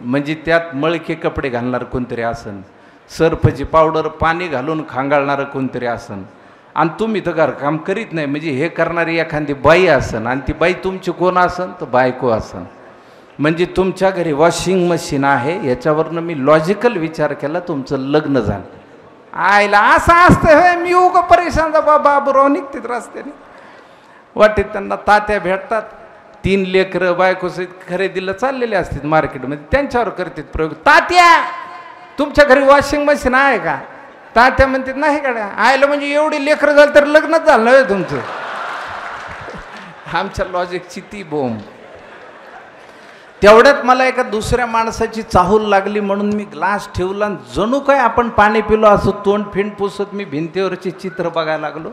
म्हणजे त्यात मळके कपडे घालणार कोणतरी असन, सर्फची पावडर पाणी घालून खांगाळणारं कोणतरी असन, आणि तुम्ही तर घरकाम करीत नाही म्हणजे हे करणारी एखादी बाई असन, आणि ती बाई तुमची कोण असन तर बायको असन. म्हणजे तुमच्या घरी वॉशिंग मशीन आहे याच्यावरनं मी लॉजिकल विचार केला तुमचं लग्न झालं. आईला असं असतं हे. मी उगा परेशान बाबूराव निघतात रस्त्याने. वाटेत त्यांना तात्या भेटतात, 3 लेकरं बायकोसहित खरेदीला चाललेले असतात मार्केटमध्ये, त्यांच्यावर करतात प्रयोग. तात्या तुमच्या घरी वॉशिंग मशीन आहे का. तात्या म्हणतात नाही गाड्या. आयला म्हणजे एवढी लेकरं झाली तर लग्नच झालं नव्हे तुमचं. आमच्या लॉजिकची ती बोंब. तेवढ्यात मला एका दुसऱ्या माणसाची चाहूल लागली म्हणून मी ग्लास ठेवला, जणू काय आपण पाणी पिलो असं तोंड फिंड पुसत मी भिंतीवरची चित्र बघायला लागलो.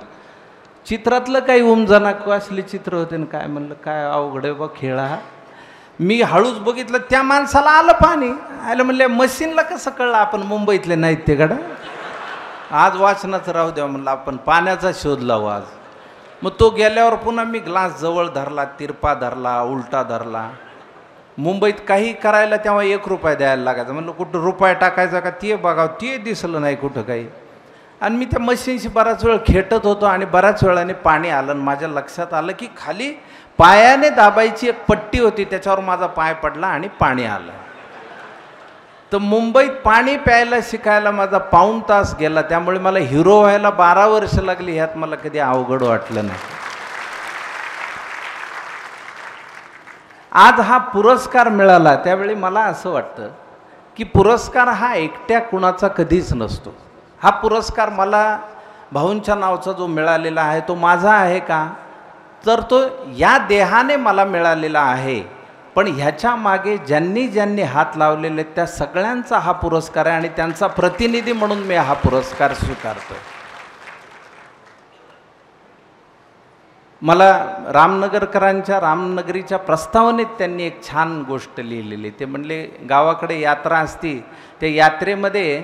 चित्रातलं काही उमजाना असले चित्र होते ना. काय म्हणलं काय अवघड आहे बा खेळा. मी हळूच बघितलं, त्या माणसाला आलं पाणी. आलं म्हणलं मशीनला कसं कळलं आपण मुंबईतले नाहीत ते गडा. आज वाचनाचं राहू द्या म्हणलं, आपण पाण्याचा शोध लावू आज. मग तो गेल्यावर पुन्हा मी ग्लास जवळ धरला, तिरपा धरला, उलटा धरला. मुंबईत काही करायला तेव्हा 1 रुपया द्यायला लागायचा. म्हणलं कुठं रुपया टाकायचा का ते बघावं, ते दिसलं नाही कुठं काही. आणि मी त्या मशीनशी बराच वेळ खेटत होतो आणि बऱ्याच वेळाने पाणी आलं आणि माझ्या लक्षात आलं की खाली पायाने दाबायची एक पट्टी होती, त्याच्यावर माझा पाय पडला आणि पाणी आलं. तर मुंबईत पाणी प्यायला शिकायला माझा पाऊण तास गेला. त्यामुळे मला हिरो व्हायला 12 वर्ष लागली. ह्यात मला कधी अवघड वाटलं नाही. आज हा पुरस्कार मिळाला त्यावेळी मला असं वाटतं की पुरस्कार हा एकट्या कुणाचा कधीच नसतो. हा पुरस्कार मला भाऊंच्या नावचा जो मिळालेला आहे तो माझा आहे का, तर तो या देहाने मला मिळालेला आहे. पण ह्याच्या मागे ज्यांनी ज्यांनी हात लावलेले त्या सगळ्यांचा हा पुरस्कार आहे आणि त्यांचा प्रतिनिधी म्हणून मी हा पुरस्कार स्वीकारतो. मला रामनगरकरांच्या रामनगरीच्या प्रस्तावनेत त्यांनी एक छान गोष्ट लिहिलेली. ते म्हणले गावाकडे यात्रा असती, त्या यात्रेमध्ये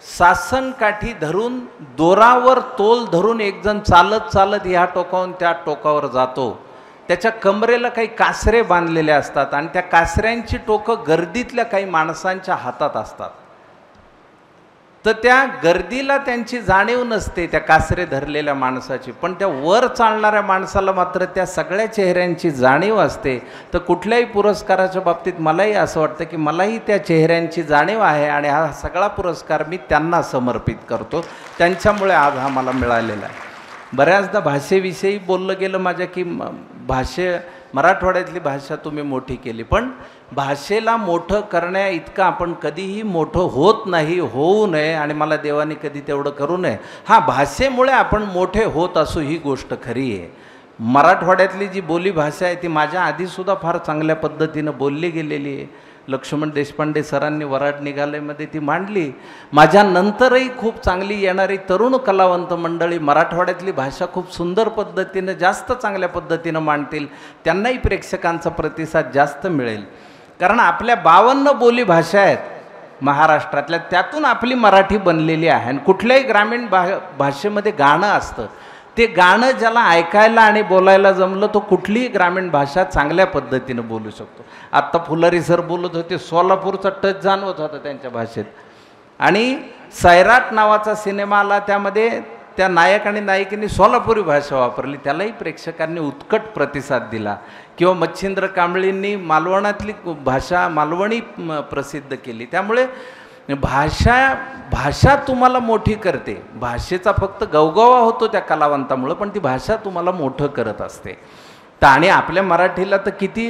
सासनकाठी धरून दोरावर तोल धरून एक जण चालत चालत ह्या टोकावरून त्या टोकावर जातो. त्याच्या कमरेला काही कासरे बांधलेले असतात आणि त्या कासऱ्यांची टोकं गर्दीतल्या काही माणसांच्या हातात असतात. तर त्या गर्दीला त्यांची जाणीव नसते त्या कासरे धरलेल्या माणसाची, पण त्या वर चालणाऱ्या माणसाला मात्र त्या सगळ्या चेहऱ्यांची जाणीव असते. तर कुठल्याही पुरस्काराच्या बाबतीत मलाही असं वाटतं की मलाही त्या चेहऱ्यांची जाणीव आहे आणि हा सगळा पुरस्कार मी त्यांना समर्पित करतो. त्यांच्यामुळे आज हा मला मिळालेला आहे. बऱ्याचदा भाषेविषयी बोललं गेलं माझ्या की मराठवाड्यातली भाषा तुम्ही मोठी केली, पण भाषेला मोठं करण्या इतकं आपण कधीही मोठं होत नाही, होऊ नये आणि मला देवाने कधी तेवढं करू नये. हा, भाषेमुळे आपण मोठे होत असू ही गोष्ट खरी आहे. मराठवाड्यातली जी बोली भाषा आहे ती माझ्या आधीसुद्धा फार चांगल्या पद्धतीनं बोलली गेलेली आहे. लक्ष्मण देशपांडे सरांनी वराड निघालेमध्ये ती मांडली. माझ्यानंतरही खूप चांगली येणारी तरुण कलावंत मंडळी मराठवाड्यातली भाषा खूप सुंदर पद्धतीनं जास्त चांगल्या पद्धतीनं मांडतील. त्यांनाही प्रेक्षकांचा प्रतिसाद जास्त मिळेल. कारण आपल्या 52 बोली भाषा आहेत महाराष्ट्रातल्या, त्यातून आपली मराठी बनलेली आहे. आणि कुठल्याही ग्रामीण भाषेमध्ये गाणं असतं, ते गाणं ज्याला ऐकायला आणि बोलायला जमलं तो कुठलीही ग्रामीण भाषा चांगल्या पद्धतीनं बोलू शकतो. आत्ता फुलारी सर बोलत होते, सोलापूरचा टच जाणवत होता त्यांच्या भाषेत. आणि सैराट नावाचा सिनेमा आला, त्यामध्ये त्या नायक आणि नायिकेने सोलापुरी भाषा वापरली, त्यालाही प्रेक्षकांनी उत्कट प्रतिसाद दिला. किंवा मच्छिंद्र कांबळींनी मालवणातली भाषा मालवणी प्रसिद्ध केली. त्यामुळे भाषा तुम्हाला मोठी करते. भाषेचा फक्त गवगवा होतो त्या कलावंतामुळं, पण ती भाषा तुम्हाला मोठं करत असते. तर आणि आपल्या मराठीला तर किती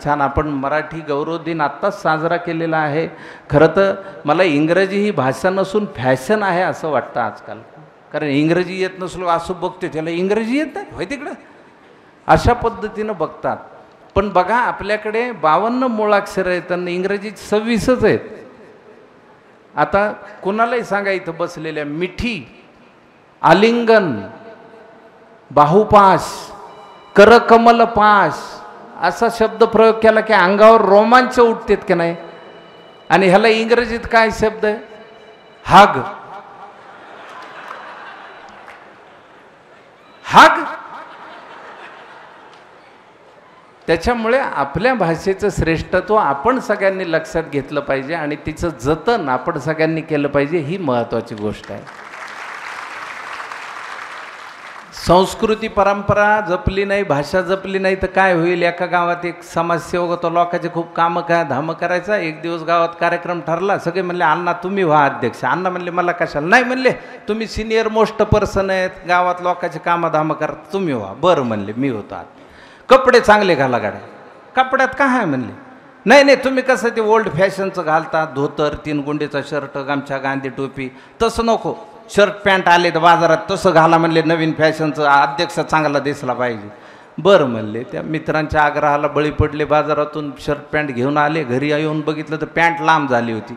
छान, आपण मराठी गौरव दिन आत्ताच साजरा केलेला आहे. खरं तर मला इंग्रजी ही भाषा नसून फॅशन आहे असं वाटतं आजकाल. कारण इंग्रजी येत नसलो असं बघते, त्याला इंग्रजी येत नाही होय तिकडं, अशा पद्धतीनं बघतात. पण बघा आपल्याकडे 52 मूळाक्षरं आहेत आणि इंग्रजीत 26च आहेत. आता कोणालाही सांगा इथं बसलेल्या, मिठी, आलिंगन, बाहुपाश, करकमलपाश असा शब्द प्रयोग केला की अंगावर रोमांच उठतात की नाही. आणि ह्याला इंग्रजीत काय शब्द आहे? हग. हग. त्याच्यामुळे आपल्या भाषेचं श्रेष्ठत्व आपण सगळ्यांनी लक्षात घेतलं पाहिजे आणि तिचं जतन आपण सगळ्यांनी केलं पाहिजे, ही महत्त्वाची गोष्ट आहे. संस्कृती परंपरा जपली नाही, भाषा जपली नाही तर काय होईल. एका गावात एक समाजसेवक होता, लोकांचे खूप कामं धामं करायचा. एक दिवस गावात कार्यक्रम ठरला, सगळे म्हणले अण्णा तुम्ही व्हा अध्यक्ष. अण्णा म्हणले मला कशाला. नाही म्हणले तुम्ही सिनियर मोस्ट पर्सन आहेत, गावात लोकांचे कामं धामं करा, तुम्ही व्हा. बरं म्हणले, मी होतो. आत कपडे चांगले घाला गाड्या. कपड्यात काय आहे म्हणले. नाही नाही तुम्ही कसं ते ओल्ड फॅशनचं घालतात, धोतर, 3 गुंडीचा शर्ट, गमछा, गांधी टोपी, तसं नको. शर्ट पॅन्ट आले तर बाजारात तसं घाला म्हणले, नवीन फॅशनचं, अध्यक्ष चांगला दिसला पाहिजे. बरं म्हणले. त्या मित्रांच्या आग्रहाला बळी पडले, बाजारातून शर्ट पॅन्ट घेऊन आले. घरी येऊन बघितलं तर पॅन्ट लांब झाली होती.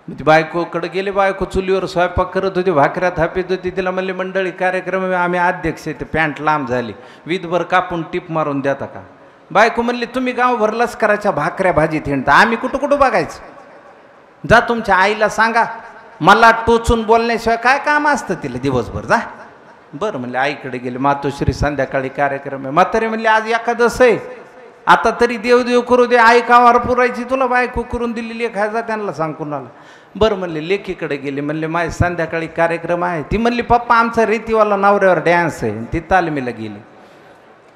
ती बायकोकडे गेले, बायको चुलीवर स्वयंपाक करत होती, भाकऱ्या थापीत होती. तिला म्हणले मंडळी कार्यक्रम आम्ही अध्यक्ष आहे, ते पॅन्ट लांब झाली, विधभर कापून टिप मारून देता का. बायको म्हणली तुम्ही गावभर लष्कराच्या भाकऱ्या भाजीत हिंडता, आम्ही कुठं कुठं बघायचं. जा तुमच्या आईला सांगा, मला टोचून बोलण्याशिवाय काय काम असतं तिला दिवसभर. जा बरं म्हणले आईकडे गेले, मातोश्री संध्याकाळी कार्यक्रम आहे. म्हातारे म्हणले आज एकादश आहे, आता तरी देव करू दे, आई कावार पुरायची, तुला बायको करून दिलेली आहे, खायचा त्यांना सांग कुणाला. बरं म्हणले लेकीकडे गेले, म्हणले माझे संध्याकाळी कार्यक्रम आहे. ती म्हणली पप्पा आमचा रीतीवाला नवऱ्यावर डॅन्स आहे. ती तालमीला गेली.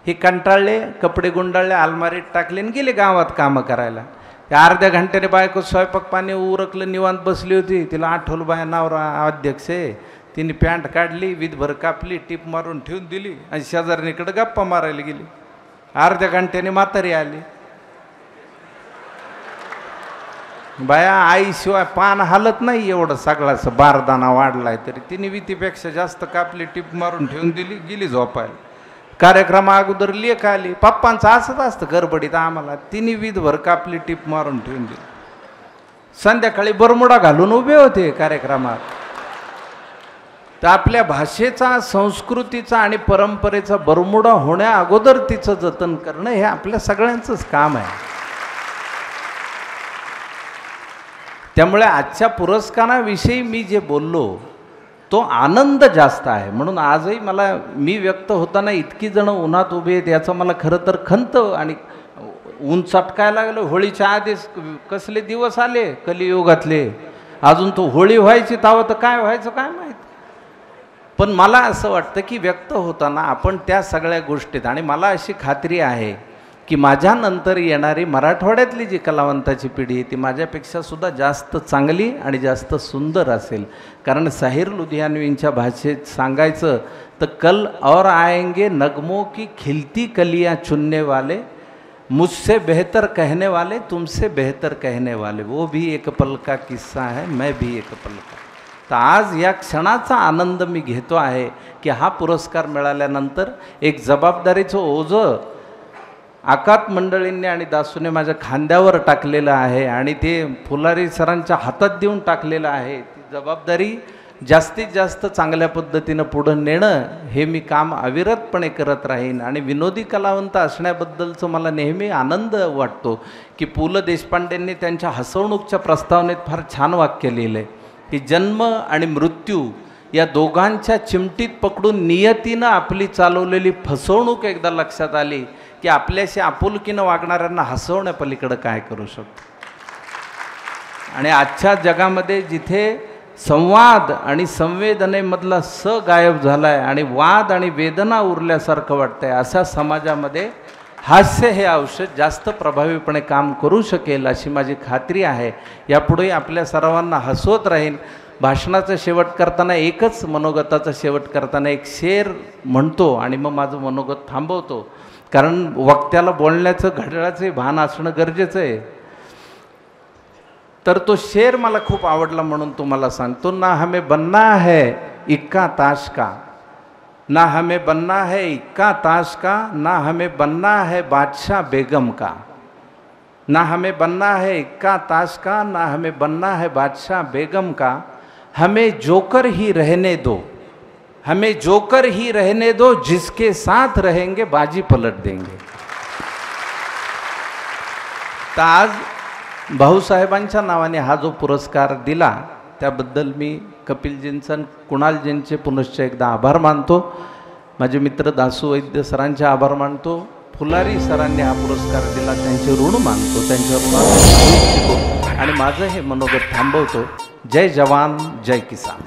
हे कंटाळले, कपडे गुंडाळले, अलमारीत टाकले आणि गेले गावात कामं करायला. त्या अर्ध्या घंट्याने बायको स्वयंपाक पाणी उरकलं, निवांत बसली होती. तिला आठवलं बाया नवरा अध्यक्ष आहे. तिने पॅन्ट काढली, विधभर कापली, टिप मारून ठेवून दिली आणि शेजारणीकडे गप्पा मारायला गेली. अर्ध्या घंट्याने म्हातारी आली. बाया आईशिवाय पान हालत नाही, एवढं सगळाच बारदाना वाढलाय तरी तिने वितीपेक्षा जास्त कापली, टिप मारून ठेवून दिली, गेली झोपायला. कार्यक्रमा अगोदर लेख आली. पप्पांचं असंच असतं गडबडीत आम्हाला. तिने विधभर कापली, टिप मारून ठेवून दिली. संध्याकाळी बरमुडा घालून उभे होते कार्यक्रमात. तर आपल्या भाषेचा, संस्कृतीचा आणि परंपरेचा बरमुडा होण्या अगोदर तिचं जतन करणं हे आपल्या सगळ्यांचंच काम आहे. त्यामुळे आजच्या पुरस्काराविषयी मी जे बोललो तो आनंद जास्त आहे. म्हणून आजही मी व्यक्त होताना इतकी जण उन्हात उभे आहेत याचं मला खरं तर खंत, आणि ऊन चटकायला लागलं. होळीच्या आधीच कसले दिवस आले कलियुगातले, अजून तो होळी व्हायची तावं तर काय व्हायचं काय माहीत. पण मला असं वाटतं की व्यक्त होताना आपण त्या सगळ्या गोष्टीत, आणि मला अशी खात्री आहे की माझ्यानंतर येणारी मराठवाड्यातली जी कलावंताची पिढी आहे ती माझ्यापेक्षा सुद्धा जास्त चांगली आणि जास्त सुंदर असेल. कारण साहिर लुधियानवींच्या भाषेत सांगायचं तर कल और आएंगे नगमों की खिलती कलियां चुनने वाले, मुझसे बेहतर कहने वाले, तुमसे बेहतर कहने वाले, वो भी एक पल का किस्सा है, मैं भी एक पल का. तर आज या क्षणाचा आनंद मी घेतो आहे की हा पुरस्कार मिळाल्यानंतर एक जबाबदारीचं ओझं आकात मंडळींनी आणि दासूने माझ्या खांद्यावर टाकलेलं आहे आणि ते फुलारी सरांच्या हातात देऊन टाकलेलं आहे. ती जबाबदारी जास्तीत जास्त चांगल्या पद्धतीनं पुढं नेणं हे मी काम अविरतपणे करत राहीन. आणि विनोदी कलावंत असण्याबद्दलचं मला नेहमी आनंद वाटतो की पु ल देशपांडेंनी त्यांच्या हसवणूकच्या प्रस्तावनेत फार छान वाक्य लिहिलं आहे की जन्म आणि मृत्यू या दोघांच्या चिमटीत पकडून नियतीनं आपली चालवलेली फसवणूक एकदा लक्षात आली की आपल्याशी आपुलकीनं वागणाऱ्यांना हसवण्यापलीकडं काय करू शकतो. आणि आजच्या जगामध्ये जिथे संवाद आणि संवेदनेमधला स गायब झाला आहे आणि वाद आणि वेदना उरल्यासारखं वाटतंय, अशा समाजामध्ये हास्य हे औषध जास्त प्रभावीपणे काम करू शकेल अशी माझी खात्री आहे. यापुढे आपल्या सर्वांना हसवत राहीन. भाषणाचं शेवट करताना एकच मनोगताचा शेवट करताना एक शेर म्हणतो आणि मग माझं मनोगत थांबवतो, कारण वक्त्याला बोलण्याचं घड्याळाचं भान असणं गरजेचं आहे. तर तो शेर मला खूप आवडला म्हणून तुम्हाला सांगतो. ना हमें बनना है इक्का ताश का, ना हमें बनना है इक्का ताश का, ना हमें बनना है बादशाह बेगम का, ना हमें बनना है इक्का ताश का, ना हमें बनना है बादशाह बेगम का, हमें जोकर ही रहने दो, हमें जोकर ही रहने दो, जिसके साथ रहेंगे बाजी पलट देंगे. तर आज भाऊसाहेबांच्या नावाने हा जो पुरस्कार दिला त्याबद्दल मी कपिलजींचं, कुणालजींचे पुनश्च एकदा आभार मानतो. माझे मित्र दासू वैद्य सरांचे आभार मानतो. फुलारी सरांनी हा पुरस्कार दिला त्यांचे ऋण मानतो, त्यांच्यावर आणि माझं हे मनोगत थांबवतो. जय जवान जय किसान.